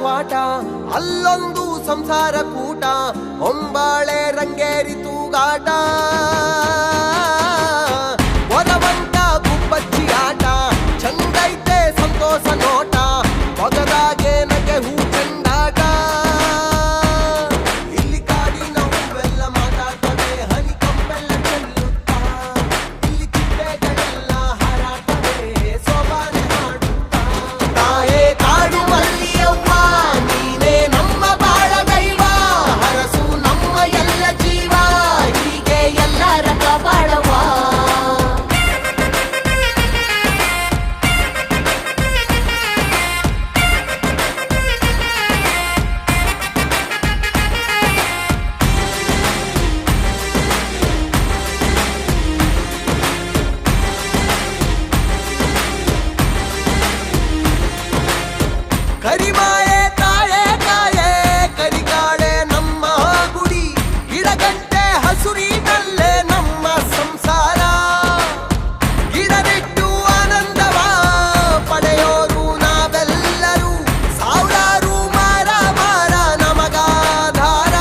ಪಾಠ ಅಲ್ಲೊಂದು ಸಂಸಾರ ಕೂಟ ಹೊಂಬಾಳೆ ರಂಗೇರಿ ತೂಗಾಟ ಹೊರವಂತ ಗುಬ್ಬಚ್ಚಿ ಆಟ ಚಂದೈತೆ ಸಂತೋಷ ನೋಟ ಹೊಗದಾಗೆ ನಗೆ ಹೂ ಚೆಂಡಾಟ ಇಲ್ಲಿ ಕಾಡಿನ ಹೂವೆಲ್ಲ ಮಾತಾಡ್ತವೆ ಹನಿ ಕಂಬೆಲ್ಲ ಚೆಲ್ಲುತ್ತಾ ಇಲ್ಲಿ ಚಿಟ್ಟೆಗಳೆಲ್ಲ ಹಾರಾಟವೆ ಸೋಬಾನೆ ಹಾಡುತ್ತಾ ತಾಯೇ ಕಾಡು ಮಲ್ಲಿಯವ್ವ ನೀನೇ ನಮ್ಮ ಬಾಳ ದೈವ ಹರಸು ನಮ್ಮ ಎಲ್ಲ ಜೀವ ಹೀಗೆ ಎಲ್ಲರ ಕಾಪಾಡವ್ವ ಕರಿಮಾಯೆ ತಾಯೇ ತಾಯೇ ಕರಿಗಾಳೆ ನಮ್ಮ ಗುಡಿ ಗಿಡಗಂಟೆ ಹಸುರಿನಲ್ಲೇ ನಮ್ಮ ಸಂಸಾರ ಗಿಡದಿಟ್ಟು ಆನಂದವ ಪಡೆಯೋರು ನಾವೆಲ್ಲರೂ ಸಾವಿರಾರು ಮಾರ ಮಾರ ನಮಗಾಧಾರ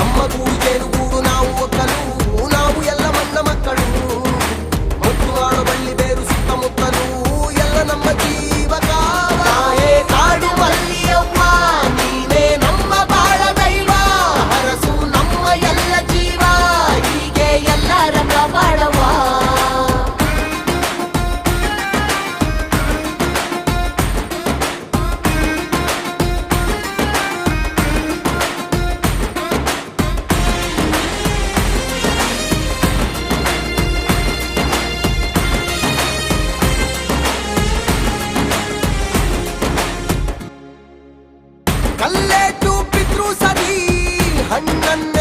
ನಮ್ಮ ಗೂಡು ಜೇನು ಗೂಡು ನಾವು ಒಕ್ಕಲು ನಾವು ಎಲ್ಲ ಮಣ್ಣ ಮಕ್ಕಳು ಮುತ್ತು ಮಾಡೋ ಬಳ್ಳಿ ಬೇರು ಸುತ್ತಮುತ್ತಲು ಎಲ್ಲ ನಮ್ಮ ಜೀವ ತಾಯೇ ಕಾಡು ಮಲ್ಲಿಯವ್ವ ನೀನೇ ನಮ್ಮ ಬಾಳ ದೈವ ಹರಸು ನಮ್ಮ ಎಲ್ಲ ಜೀವ ಹೀಗೆ ಎಲ್ಲರ ಕಾಪಾಡವ್ವ ಕಲ್ಲೇಟು ಬಿದ್ರು ಸರಿ ಹಣ್ಣನ್ನ